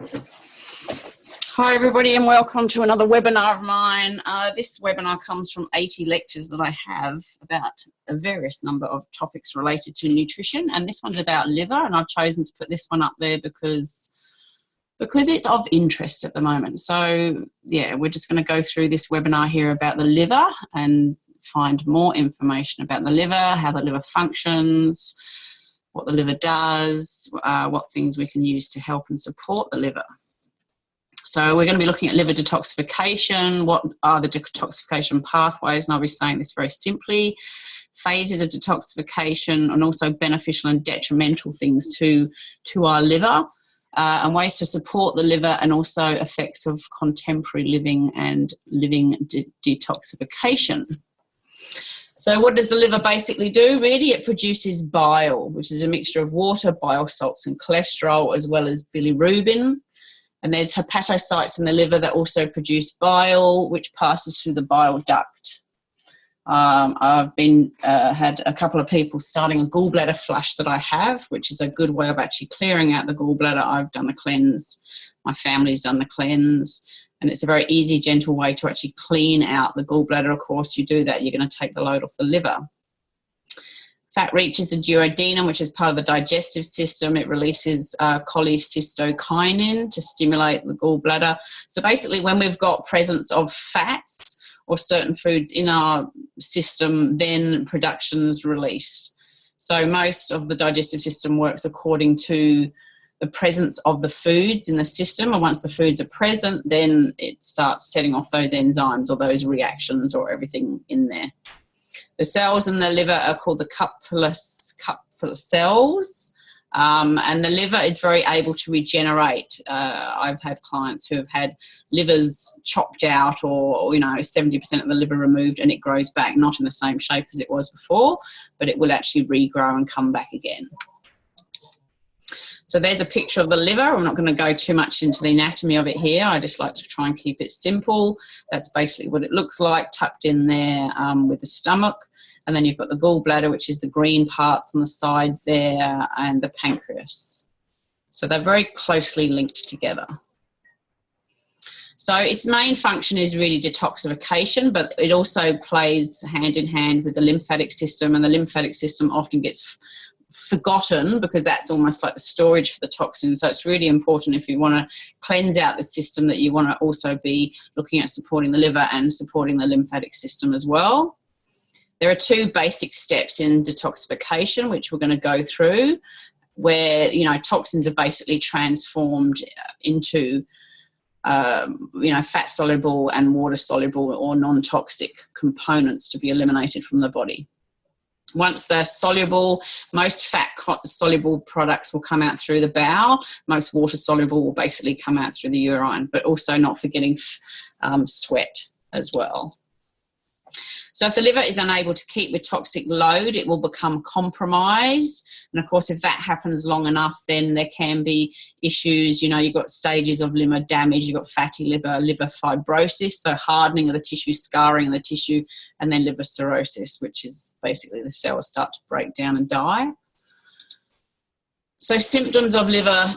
Hi everybody and welcome to another webinar of mine. This webinar comes from 80 lectures that I have about a various number of topics related to nutrition, and this one's about liver, and I've chosen to put this one up there because it's of interest at the moment. So yeah, we're just going to go through this webinar here about the liver and find more information about the liver, how the liver functions, what the liver does, what things we can use to help and support the liver. So we're going to be looking at liver detoxification. What are the detoxification pathways? And I'll be saying this very simply. Phases of detoxification, and also beneficial and detrimental things to our liver, and ways to support the liver, and also effects of contemporary living and living detoxification. So what does the liver basically do? Really, it produces bile, which is a mixture of water, bile salts and cholesterol, as well as bilirubin. And there's hepatocytes in the liver that also produce bile, which passes through the bile duct. I've had a couple of people starting a gallbladder flush that I have, which is a good way of actually clearing out the gallbladder. I've done the cleanse, my family's done the cleanse, and it's a very easy, gentle way to actually clean out the gallbladder. Of course, you do that, you're going to take the load off the liver. Fat reaches the duodenum, which is part of the digestive system. It releases cholecystokinin to stimulate the gallbladder. So basically, when we've got presence of fats or certain foods in our system, then production's released. So most of the digestive system works according to the presence of the foods in the system, and once the foods are present, then it starts setting off those enzymes or those reactions or everything in there. The cells in the liver are called the Kupffer cells, and the liver is very able to regenerate. I've had clients who have had livers chopped out, or 70% of the liver removed, and it grows back, not in the same shape as it was before, but it will actually regrow and come back again. So there's a picture of the liver. I'm not going to go too much into the anatomy of it here. I just like to try and keep it simple. That's basically what it looks like, tucked in there with the stomach. And then you've got the gallbladder, which is the green parts on the side there, and the pancreas. So they're very closely linked together. So its main function is really detoxification, but it also plays hand in hand with the lymphatic system, and the lymphatic system often gets forgotten because that's almost like the storage for the toxins. So it's really important, if you want to cleanse out the system, that you want to also be looking at supporting the liver and supporting the lymphatic system as well. There are two basic steps in detoxification, which we're going to go through, where toxins are basically transformed into fat soluble and water soluble or non-toxic components to be eliminated from the body. Once they're soluble, most fat soluble products will come out through the bowel. Most water soluble will basically come out through the urine, but also not forgetting sweat as well. So if the liver is unable to keep the toxic load, it will become compromised. And of course, if that happens long enough, then there can be issues. You've got stages of liver damage, you've got fatty liver, liver fibrosis, so hardening of the tissue, scarring of the tissue, and then liver cirrhosis, which is basically the cells start to break down and die. So symptoms of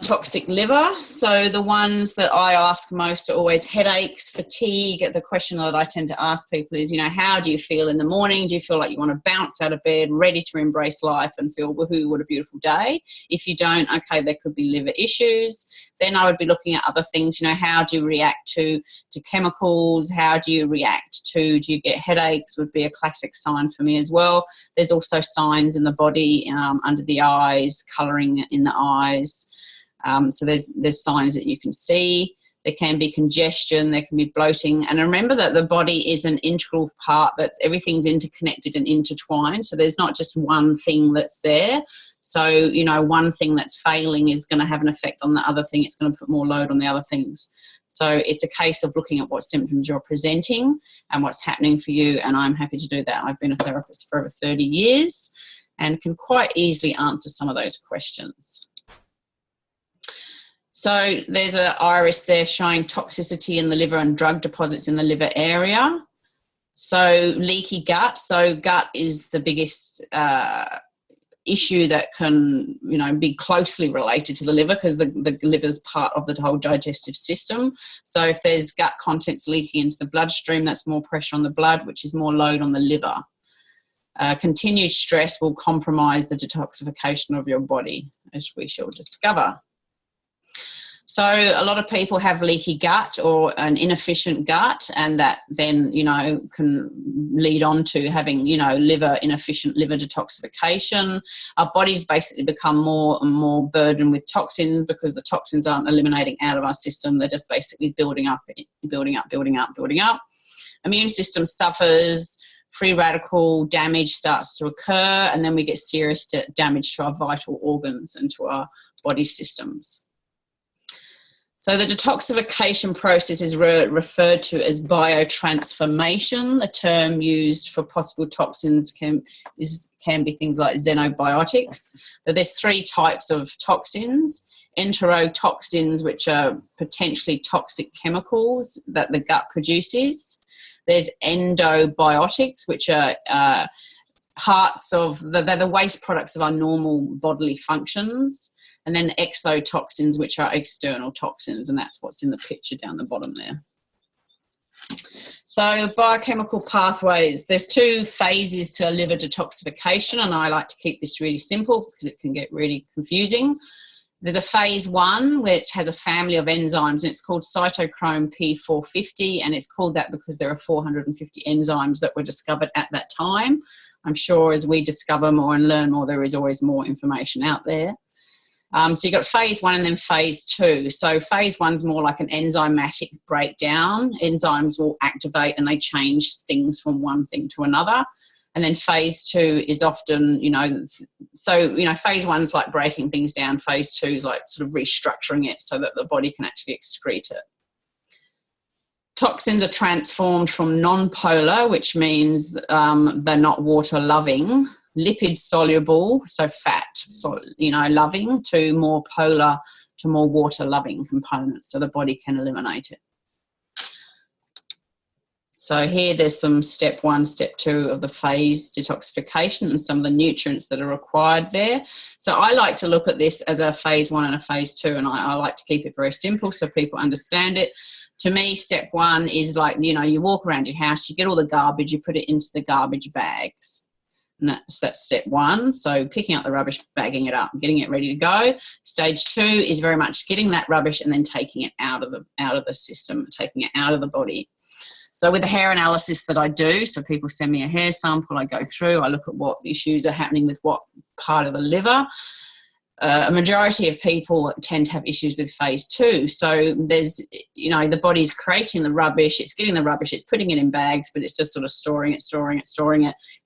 toxic liver. So the ones that I ask most are always headaches, fatigue. The question that I tend to ask people is, how do you feel in the morning? Do you feel like you want to bounce out of bed, ready to embrace life and feel, woohoo, what a beautiful day? If you don't, okay, there could be liver issues. Then I would be looking at other things, how do you react to chemicals? How do you react to, do you get headaches? Would be a classic sign for me as well. There's also signs in the body, under the eyes, colouring in the eyes. So there's signs that you can see. There can be congestion, there can be bloating. And remember that the body is an integral part, that everything's interconnected and intertwined. So there's not just one thing that's there. So, one thing that's failing is going to have an effect on the other thing. It's going to put more load on the other things. So it's a case of looking at what symptoms you're presenting and what's happening for you. And I'm happy to do that. I've been a therapist for over 30 years and can quite easily answer some of those questions. So there's an iris there showing toxicity in the liver and drug deposits in the liver area. So leaky gut. So gut is the biggest issue that can, you know, be closely related to the liver, because the liver is part of the whole digestive system. So if there's gut contents leaking into the bloodstream, that's more pressure on the blood, which is more load on the liver. Continued stress will compromise the detoxification of your body, as we shall discover. So a lot of people have leaky gut or an inefficient gut, and that then, you know, can lead on to having, you know, inefficient liver detoxification. Our bodies basically become more and more burdened with toxins, because the toxins aren't eliminating out of our system. They're just basically building up. Immune system suffers, free radical damage starts to occur, and then we get serious damage to our vital organs and to our body systems. So the detoxification process is referred to as biotransformation. The term used for possible toxins can be things like xenobiotics. So there's 3 types of toxins: enterotoxins, which are potentially toxic chemicals that the gut produces. There's endobiotics, which are parts of they're the waste products of our normal bodily functions. And then exotoxins, which are external toxins, and that's what's in the picture down the bottom there. So biochemical pathways, there's 2 phases to liver detoxification, and I like to keep this really simple because it can get really confusing. There's a phase 1, which has a family of enzymes, and it's called cytochrome P450, and it's called that because there are 450 enzymes that were discovered at that time. I'm sure as we discover more and learn more, there is always more information out there. So you've got phase 1 and then phase 2. So phase 1's more like an enzymatic breakdown. Enzymes will activate and they change things from one thing to another. And then phase 2 is often, you know, so, you know, phase 1's like breaking things down. Phase 2 is like sort of restructuring it so that the body can actually excrete it. Toxins are transformed from non-polar, which means they're not water-loving, lipid soluble, so fat, so, you know, loving, to more polar, to more water loving components, so the body can eliminate it. So here there's some step 1, step 2 of the phase detoxification and some of the nutrients that are required there. So I like to look at this as a phase 1 and a phase 2, and I like to keep it very simple so people understand it. To me, step 1 is like, you know, you walk around your house, you get all the garbage, you put it into the garbage bags. And that's step 1. So picking up the rubbish, bagging it up, getting it ready to go. Stage 2 is very much getting that rubbish and then taking it out of the system, taking it out of the body. So with the hair analysis that I do, so people send me a hair sample, I go through, I look at what issues are happening with what part of the liver. A majority of people tend to have issues with phase 2. So there's, you know, the body's creating the rubbish, it's getting the rubbish, it's putting it in bags, but it's just sort of storing it.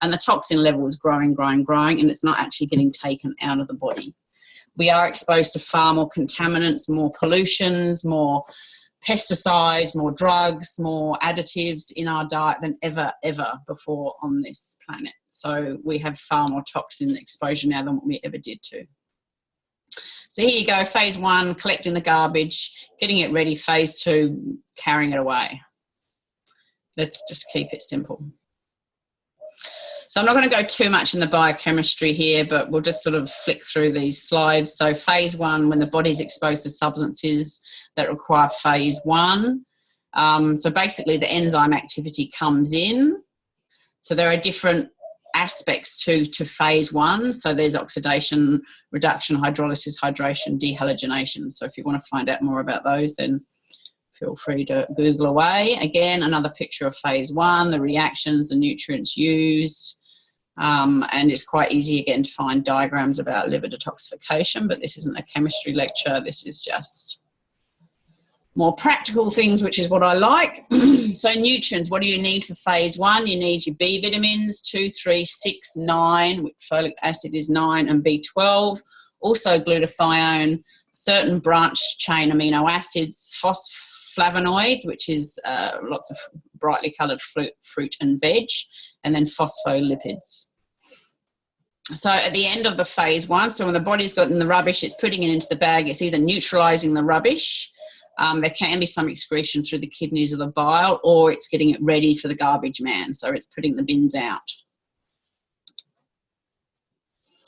And the toxin level is growing, and it's not actually getting taken out of the body. We are exposed to far more contaminants, more pollutions, more pesticides, more drugs, more additives in our diet than ever before on this planet. So we have far more toxin exposure now than what we ever did to. So here you go, phase 1, collecting the garbage, getting it ready. Phase 2, carrying it away. Let's just keep it simple. So I'm not going to go too much in the biochemistry here, but we'll just sort of flick through these slides. So phase 1, when the body's exposed to substances that require phase 1. So basically the enzyme activity comes in. So there are different aspects to phase 1. So there's oxidation, reduction, hydrolysis, hydration, dehalogenation. So if you want to find out more about those, then feel free to Google away. Again, another picture of phase 1, the reactions, the nutrients used. And it's quite easy again to find diagrams about liver detoxification, but this isn't a chemistry lecture. This is just more practical things, which is what I like. So nutrients, what do you need for phase 1? You need your B vitamins, 2, 3, 6, 9, which folic acid is 9, and B12. Also glutathione, certain branched chain amino acids, phosphoflavonoids, which is lots of brightly coloured fruit and veg, and then phospholipids. So at the end of the phase 1, so when the body's gotten the rubbish, it's putting it into the bag, it's either neutralising the rubbish, there can be some excretion through the kidneys or the bile, or it's getting it ready for the garbage man, so it's putting the bins out.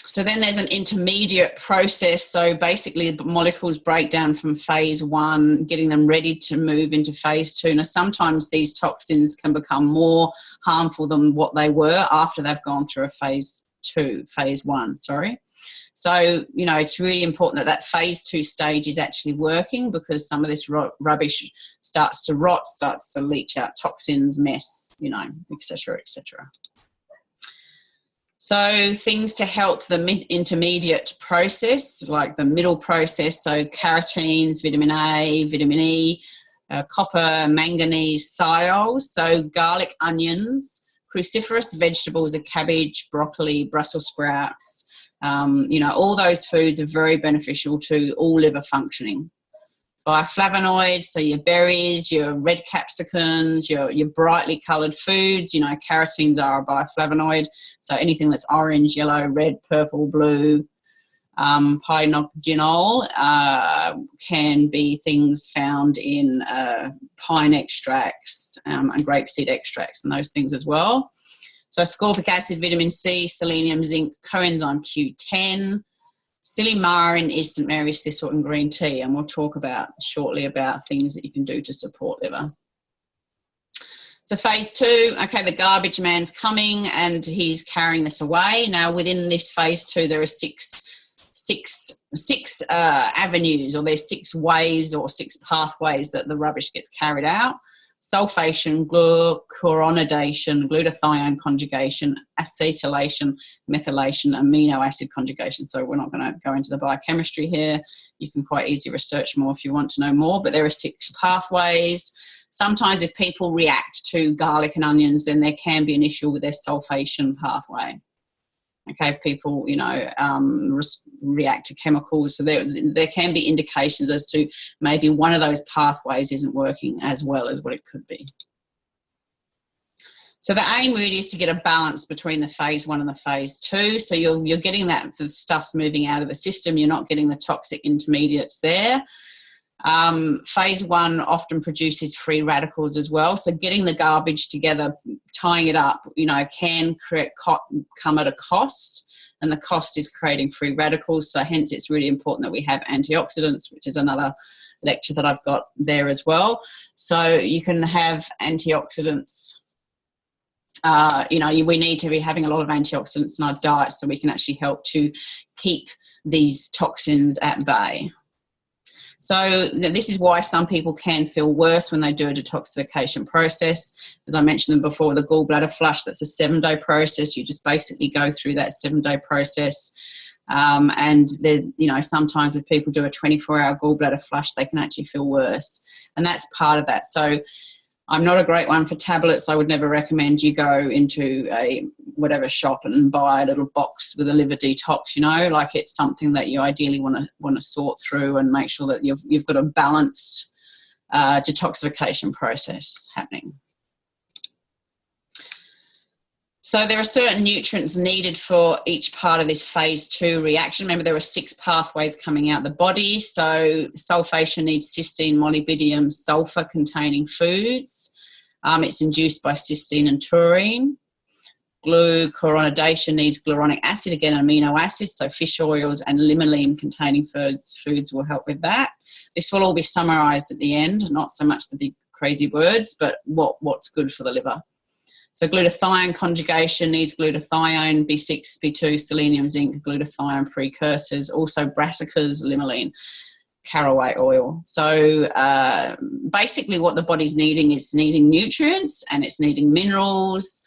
So then there's an intermediate process. So basically the molecules break down from phase 1, getting them ready to move into phase 2. Now sometimes these toxins can become more harmful than what they were after they've gone through a phase 1, sorry. So, you know, it's really important that that phase 2 stage is actually working, because some of this rubbish starts to rot, starts to leach out toxins, mess, you know, etc., etc. So things to help the intermediate process, like the middle process, so carotenes, vitamin A, vitamin E, copper, manganese, thiols, so garlic, onions, cruciferous vegetables are cabbage, broccoli, Brussels sprouts. You know, all those foods are very beneficial to all liver functioning. Bioflavonoids, so your berries, your red capsicums, your brightly coloured foods. You know, carotenes are a bioflavonoid, so anything that's orange, yellow, red, purple, blue. Pynogenol can be things found in pine extracts and grapeseed extracts and those things as well. So ascorbic acid, vitamin C, selenium, zinc, coenzyme Q10. Silymarin is St Mary's thistle and green tea, and we'll talk about shortly about things that you can do to support liver. So phase 2, okay, the garbage man's coming and he's carrying this away. Now within this phase 2 there are six avenues, or there's 6 ways or 6 pathways that the rubbish gets carried out. Sulfation, glucuronidation, glutathione conjugation, acetylation, methylation, amino acid conjugation. So we're not going to go into the biochemistry here. You can quite easily research more if you want to know more, but there are 6 pathways. Sometimes if people react to garlic and onions, then there can be an issue with their sulfation pathway. Okay, if people, you know, react to chemicals, so there can be indications as to maybe one of those pathways isn't working as well as what it could be. So the aim really is to get a balance between the phase 1 and the phase 2. So you're getting that the stuff's moving out of the system. You're not getting the toxic intermediates there. Phase 1 often produces free radicals as well. So getting the garbage together, tying it up, you know, can come at a cost, and the cost is creating free radicals. So hence it's really important that we have antioxidants, which is another lecture that I've got there as well. So you can have antioxidants. You know, we need to be having a lot of antioxidants in our diet so we can actually help to keep these toxins at bay. So this is why some people can feel worse when they do a detoxification process. As I mentioned before, the gallbladder flush, that's a 7-day process. You just basically go through that 7-day process. And then, you know, sometimes if people do a 24-hour gallbladder flush, they can actually feel worse. And that's part of that. So I'm not a great one for tablets. I would never recommend you go into a whatever shop and buy a little box with a liver detox, you know, like it's something that you ideally want to sort through and make sure that you've got a balanced detoxification process happening. So there are certain nutrients needed for each part of this phase 2 reaction. Remember, there are 6 pathways coming out the body. So sulfation needs cysteine, molybdenum, sulfur-containing foods. It's induced by cysteine and taurine. Glucuronidation needs glucuronic acid, again, amino acids. So fish oils and limonene-containing foods will help with that. This will all be summarised at the end, not so much the big crazy words, but what's good for the liver. So glutathione conjugation needs glutathione, B6, B2, selenium, zinc, glutathione precursors, also brassicas, limonene, caraway oil. So basically what the body's needing is needing nutrients, and it's needing minerals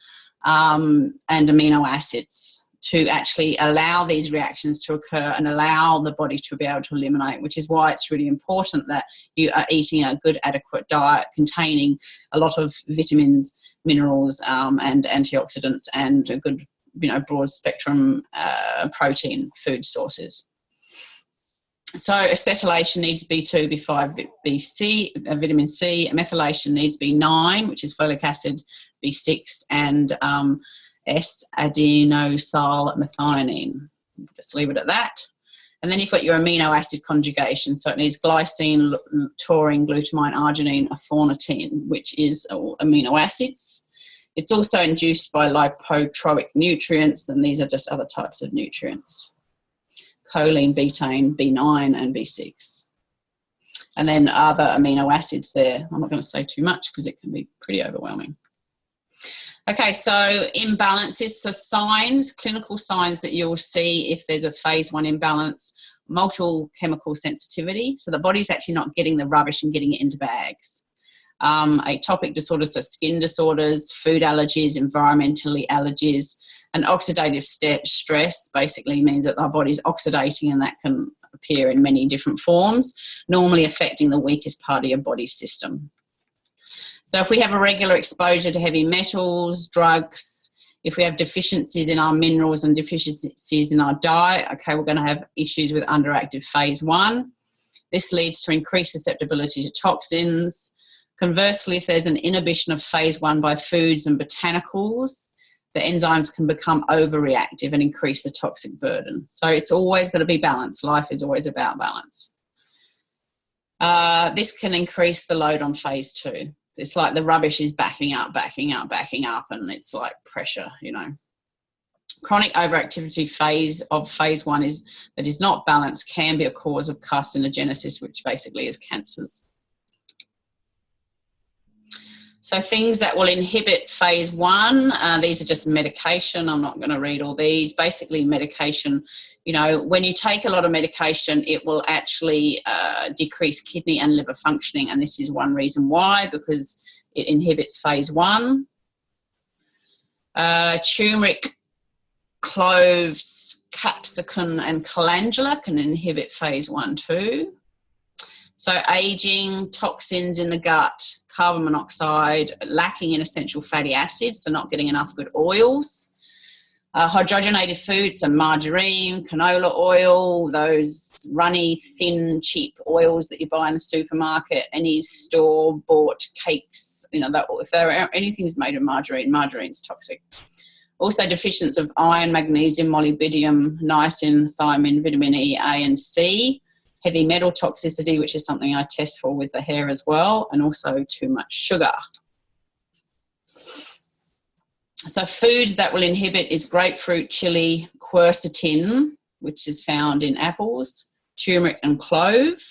and amino acids to actually allow these reactions to occur and allow the body to be able to eliminate, which is why it's really important that you are eating a good, adequate diet containing a lot of vitamins, minerals and antioxidants, and a good, you know, broad spectrum protein food sources. So acetylation needs B2, B5, B6, vitamin C. Methylation needs B9, which is folic acid, B6, and S-adenosyl methionine. Just leave it at that. And then you've got your amino acid conjugation. So it needs glycine, taurine, glutamine, arginine, orthonotine, which is all amino acids. It's also induced by lipotropic nutrients, and these are just other types of nutrients. Choline, betaine, B9 and B6. And then other amino acids there. I'm not going to say too much because it can be pretty overwhelming. Okay, so imbalances, so signs, clinical signs that you'll see if there's a phase 1 imbalance, multiple chemical sensitivity, so the body's actually not getting the rubbish and getting it into bags. Atopic disorders, so skin disorders, food allergies, environmentally allergies, and oxidative stress basically means that our body's oxidating, and that can appear in many different forms, normally affecting the weakest part of your body system. So if we have a regular exposure to heavy metals, drugs, if we have deficiencies in our minerals and deficiencies in our diet, okay, we're going to have issues with underactive phase 1. This leads to increased susceptibility to toxins. Conversely, if there's an inhibition of phase 1 by foods and botanicals, the enzymes can become overreactive and increase the toxic burden. So it's always got to be balanced. Life is always about balance. This can increase the load on phase 2. It's like the rubbish is backing up, and it's like pressure, you know. Chronic overactivity phase of phase 1 that is not balanced can be a cause of carcinogenesis, which basically is cancers. So things that will inhibit phase 1, these are just medication. I'm not going to read all these. Basically medication, you know, when you take a lot of medication, it will actually decrease kidney and liver functioning, and this is one reason why, because it inhibits phase 1. Turmeric, cloves, capsicum and calendula can inhibit phase 1 too. So aging, toxins in the gut, carbon monoxide, lacking in essential fatty acids, so not getting enough good oils. Hydrogenated foods, so margarine, canola oil, those runny, thin, cheap oils that you buy in the supermarket, any store-bought cakes, you know, that if anything's made of margarine, margarine's toxic. Also deficiency of iron, magnesium, molybdenum, niacin, thiamine, vitamin E, A and C. Heavy metal toxicity, which is something I test for with the hair as well, and also too much sugar. So foods that will inhibit is grapefruit, chili, quercetin, which is found in apples, turmeric and clove.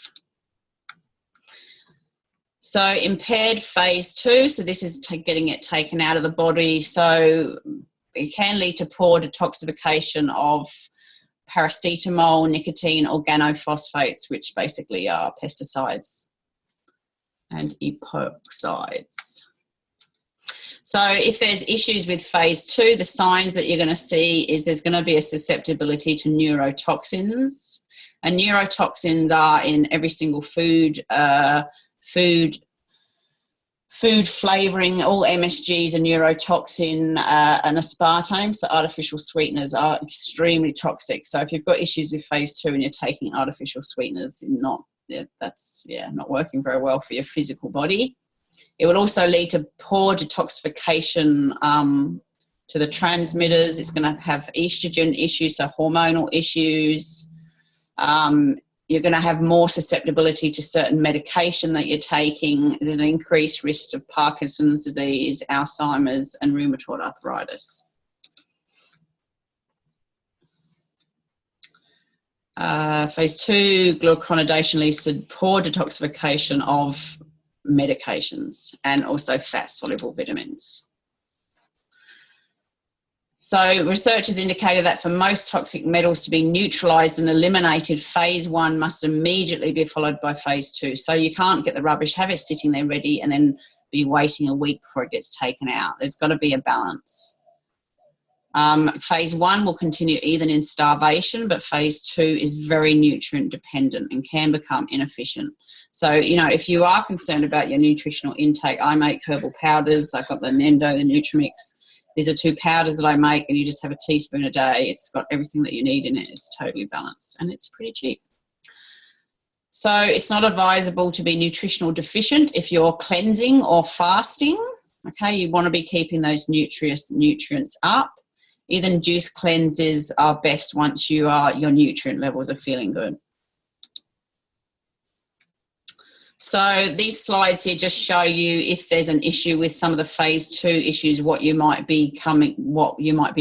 So impaired phase 2, so this is getting it taken out of the body. So it can lead to poor detoxification of paracetamol, nicotine, organophosphates, which basically are pesticides, and epoxides. So if there's issues with phase 2, the signs that you're going to see is there's going to be a susceptibility to neurotoxins. And neurotoxins are in every single food, food flavouring, all MSGs, a neurotoxin, and aspartame, so artificial sweeteners are extremely toxic. So if you've got issues with phase 2 and you're taking artificial sweeteners, that's not working very well for your physical body. It will also lead to poor detoxification to the transmitters. It's going to have estrogen issues, so hormonal issues. You're going to have more susceptibility to certain medication that you're taking. There's an increased risk of Parkinson's disease, Alzheimer's, and rheumatoid arthritis. Phase 2, glucuronidation leads to poor detoxification of medications and also fat-soluble vitamins. So research has indicated that for most toxic metals to be neutralised and eliminated, phase 1 must immediately be followed by phase 2. So you can't get the rubbish, have it sitting there ready, and then be waiting a week before it gets taken out. There's got to be a balance. Phase 1 will continue even in starvation, but phase 2 is very nutrient dependent and can become inefficient. So, you know, if you are concerned about your nutritional intake, I make herbal powders. I've got the Nendo, the Nutrimix. These are 2 powders that I make, and you just have a teaspoon a day. It's got everything that you need in it. It's totally balanced, and it's pretty cheap. So it's not advisable to be nutritional deficient if you're cleansing or fasting. Okay, you want to be keeping those nutrients up. Even juice cleanses are best once your nutrient levels are feeling good. So these slides here just show you if there's an issue with some of the phase 2 issues, what you might be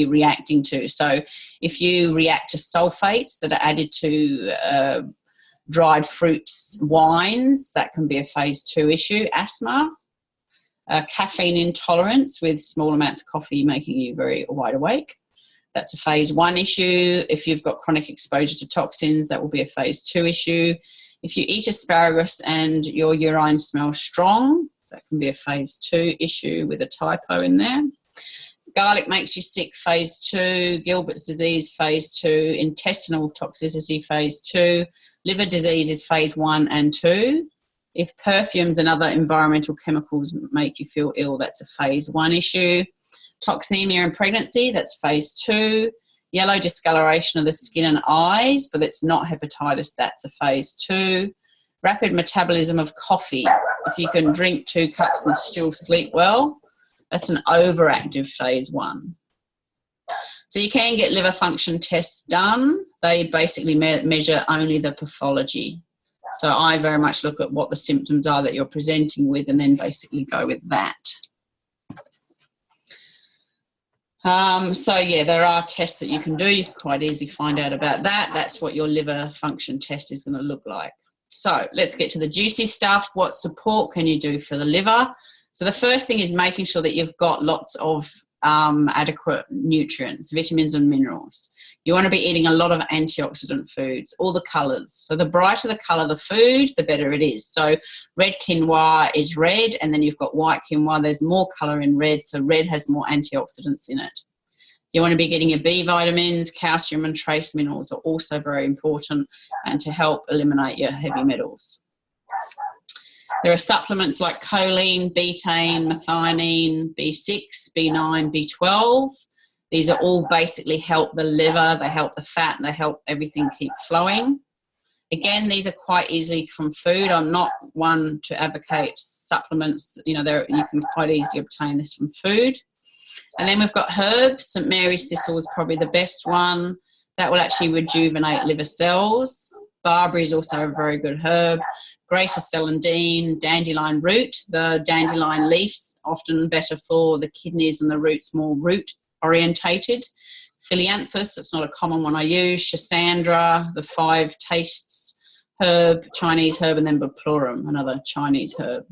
reacting to. So if you react to sulfates that are added to dried fruits, wines, that can be a phase 2 issue. Asthma, caffeine intolerance with small amounts of coffee making you very wide awake. That's a phase 1 issue. If you've got chronic exposure to toxins, that will be a phase 2 issue. If you eat asparagus and your urine smells strong, that can be a phase 2 issue with a typo in there. Garlic makes you sick, phase 2. Gilbert's disease, phase 2. Intestinal toxicity, phase 2. Liver disease is phase 1 and 2. If perfumes and other environmental chemicals make you feel ill, that's a phase 1 issue. Toxemia in pregnancy, that's phase 2. Yellow discoloration of the skin and eyes, but it's not hepatitis, that's a phase 2. Rapid metabolism of coffee. If you can drink 2 cups and still sleep well, that's an overactive phase 1. So you can get liver function tests done. They basically measure only the pathology. So I very much look at what the symptoms are that you're presenting with and then basically go with that. So yeah, there are tests that you can do. You can quite easily find out about that. That's what your liver function test is going to look like. So let's get to the juicy stuff. What support can you do for the liver? So the first thing is making sure that you've got lots of adequate nutrients, vitamins and minerals. You want to be eating a lot of antioxidant foods, all the colours. So the brighter the colour of the food, the better it is. So red quinoa is red, and then you've got white quinoa. There's more colour in red, so red has more antioxidants in it. You want to be getting your B vitamins, calcium and trace minerals are also very important, and to help eliminate your heavy metals. There are supplements like choline, betaine, methionine, B6, B9, B12. These are all basically help the liver, they help the fat, and they help everything keep flowing. Again, these are quite easily from food. I'm not one to advocate supplements. You know, you can quite easily obtain this from food. And then we've got herbs. St. Mary's thistle is probably the best one. That will actually rejuvenate liver cells. Barberry is also a very good herb. Greater celandine, dandelion root. The dandelion leaves often better for the kidneys and the roots more root orientated. Phyllanthus, that's not a common one I use. Schisandra, the 5 tastes herb, Chinese herb, and then Buplorum, another Chinese herb.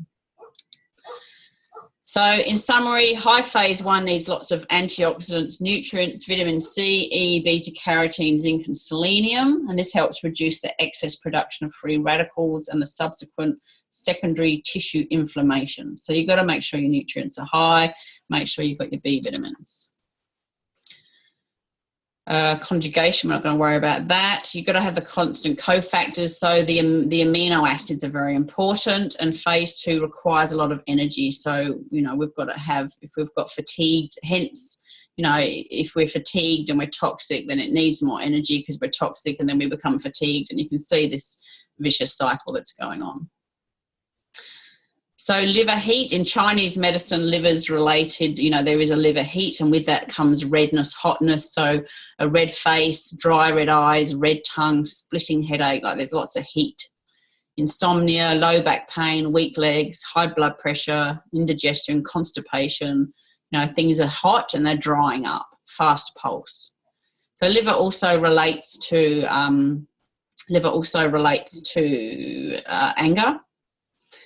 So in summary, high phase 1 needs lots of antioxidants, nutrients, vitamin C, E, beta-carotene, zinc and selenium, and this helps reduce the excess production of free radicals and the subsequent secondary tissue inflammation. So you've got to make sure your nutrients are high, make sure you've got your B vitamins. Conjugation, we're not going to worry about that. You've got to have the constant cofactors, so the amino acids are very important, and phase 2 requires a lot of energy. So, you know, we've got to have, if we've got fatigued, hence, you know, if we're fatigued and we're toxic, then it needs more energy because we're toxic, and then we become fatigued, and you can see this vicious cycle that's going on. So liver heat, in Chinese medicine, liver's related, you know, there is a liver heat, and with that comes redness, hotness, so a red face, dry red eyes, red tongue, splitting headache, like there's lots of heat. Insomnia, low back pain, weak legs, high blood pressure, indigestion, constipation, you know, things are hot and they're drying up, fast pulse. So liver also relates to anger.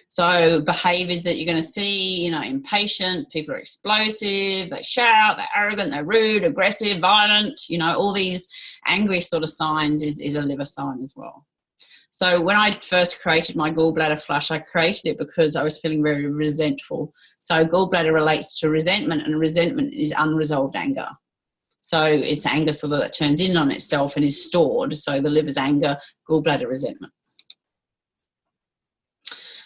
So behaviours that you're going to see, you know, impatience, people are explosive, they shout, they're arrogant, they're rude, aggressive, violent, you know, all these angry sort of signs is a liver sign as well. So when I first created my gallbladder flush, I created it because I was feeling very resentful. So gallbladder relates to resentment, and resentment is unresolved anger. So it's anger sort of that turns in on itself and is stored. So the liver's anger, gallbladder resentment.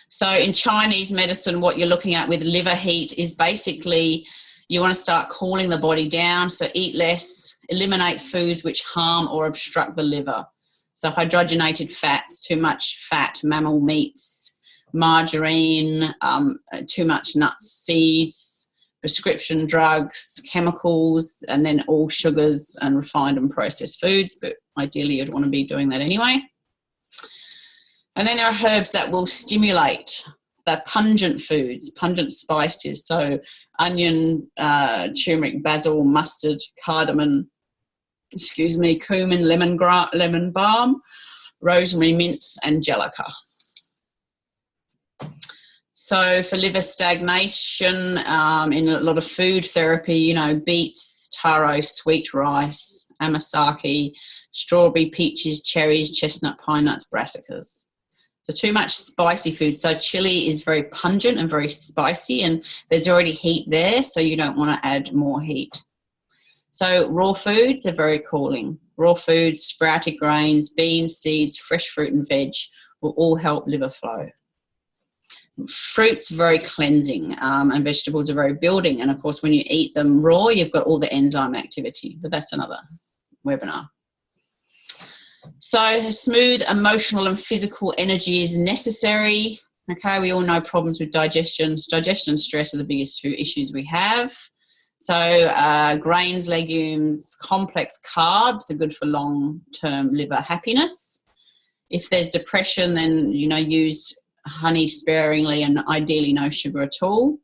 So in Chinese medicine, what you're looking at with liver heat is basically you want to start cooling the body down. So eat less, eliminate foods which harm or obstruct the liver. So hydrogenated fats, too much fat, mammal meats, margarine, too much nuts, seeds, prescription drugs, chemicals, and then all sugars and refined and processed foods. But ideally, you'd want to be doing that anyway. And then there are herbs that will stimulate. They're pungent foods, pungent spices. So onion, turmeric, basil, mustard, cardamom, cumin, lemon balm, rosemary, mints, angelica. So for liver stagnation, in a lot of food therapy, you know, beets, taro, sweet rice, amasaki, strawberry, peaches, cherries, chestnut, pine nuts, brassicas. So too much spicy food. So chili is very pungent and very spicy, and there's already heat there, so you don't want to add more heat. So raw foods are very cooling. Raw foods, sprouted grains, beans, seeds, fresh fruit and veg will all help liver flow. Fruits are very cleansing, and vegetables are very building. And of course, when you eat them raw, you've got all the enzyme activity, but that's another webinar. So smooth emotional and physical energy is necessary. Okay, we all know problems with digestion. Digestion and stress are the biggest two issues we have. So grains, legumes, complex carbs are good for long-term liver happiness. If there's depression, then, you know, use honey sparingly and ideally no sugar at all.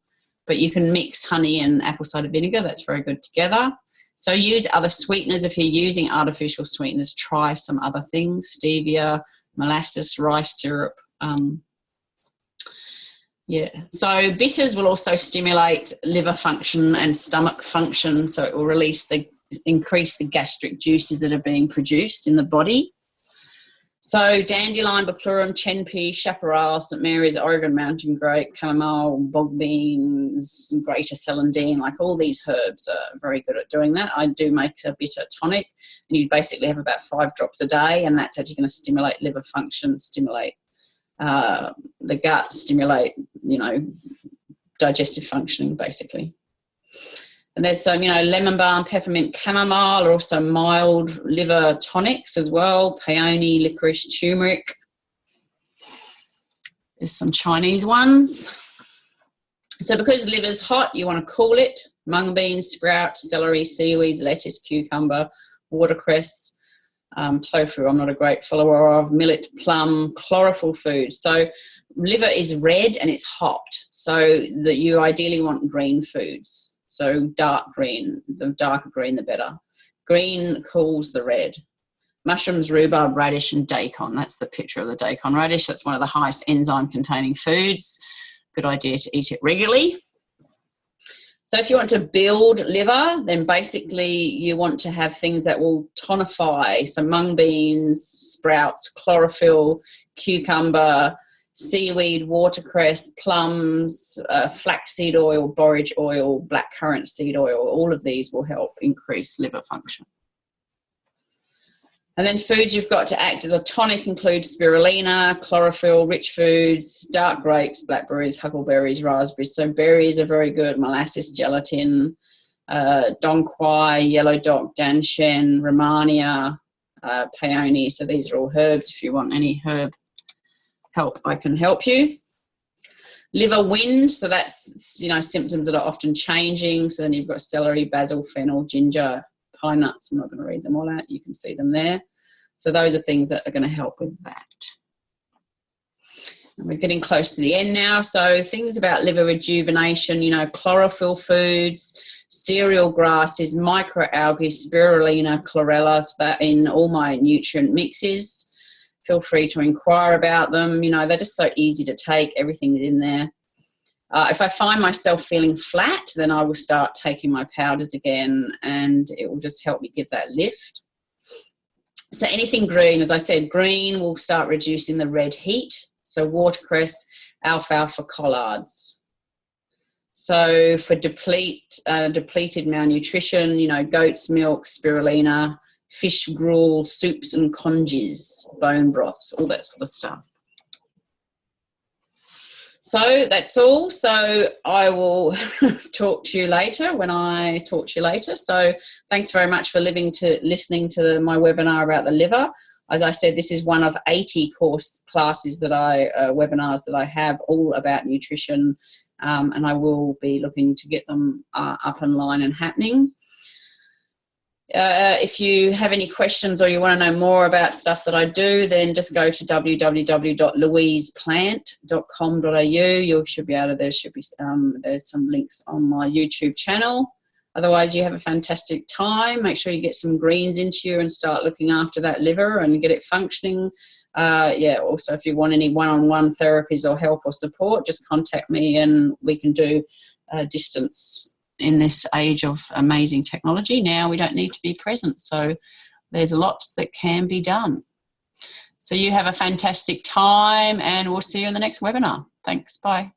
But you can mix honey and apple cider vinegar. That's very good together. So use other sweeteners. If you're using artificial sweeteners, try some other things, stevia, molasses, rice syrup. Yeah. So bitters will also stimulate liver function and stomach function. So it will increase the gastric juices that are being produced in the body. So dandelion, baplurum, chenpea, chaparral, St. Mary's, Oregon mountain grape, chamomile, bog beans, greater celandine, like all these herbs are very good at doing that. I do make a bitter tonic, and you basically have about 5 drops a day, and that's actually going to stimulate liver function, stimulate the gut, stimulate, you know, digestive functioning, basically. And there's some, you know, lemon balm, peppermint, chamomile are also mild liver tonics as well. Peony, licorice, turmeric. There's some Chinese ones. So because liver's hot, you want to cool it. Mung beans, sprout, celery, seaweeds, lettuce, cucumber, watercress, tofu I'm not a great follower of, millet, plum, chlorophyll food. So liver is red and it's hot, so that you ideally want green foods. So dark green, the darker green the better. Green cools the red. Mushrooms, rhubarb, radish and daikon. That's the picture of the daikon radish. That's one of the highest enzyme containing foods. Good idea to eat it regularly. So if you want to build liver, then basically you want to have things that will tonify. So mung beans, sprouts, chlorophyll, cucumber, seaweed, watercress, plums, flaxseed oil, borage oil, blackcurrant seed oil. All of these will help increase liver function. And then foods you've got to act as a tonic include spirulina, chlorophyll, rich foods, dark grapes, blackberries, huckleberries, raspberries. So berries are very good, molasses, gelatin, dong quai, yellow dock, danshen, romania, peony. So these are all herbs. If you want any herb help, I can help you. Liver wind, so that's, you know, symptoms that are often changing. So then you've got celery, basil, fennel, ginger, pine nuts. I'm not going to read them all out. You can see them there. So those are things that are going to help with that. And we're getting close to the end now. So things about liver rejuvenation, you know, chlorophyll foods, cereal grasses, microalgae, spirulina, chlorella, so that in all my nutrient mixes. Feel free to inquire about them. You know, they're just so easy to take. Everything's in there. If I find myself feeling flat, then I will start taking my powders again, and it will just help me give that lift. So anything green, as I said, green will start reducing the red heat. So watercress, alfalfa, collards. So for depleted malnutrition, you know, goat's milk, spirulina, fish gruel, soups and congees, bone broths, all that sort of stuff. So that's all. So I will talk to you later when I talk to you later. So thanks very much for listening to my webinar about the liver. As I said, this is one of 80 course classes that webinars that I have, all about nutrition, and I will be looking to get them up online and happening. If you have any questions or you want to know more about stuff that I do, then just go to www.louiseplant.com.au. You should be able to, there's some links on my YouTube channel. Otherwise, you have a fantastic time. Make sure you get some greens into you and start looking after that liver and get it functioning. Yeah, also, if you want any one-on-one therapies or help or support, just contact me and we can do distance. In this age of amazing technology, now we don't need to be present. So there's lots that can be done. So you have a fantastic time and we'll see you in the next webinar. Thanks. Bye.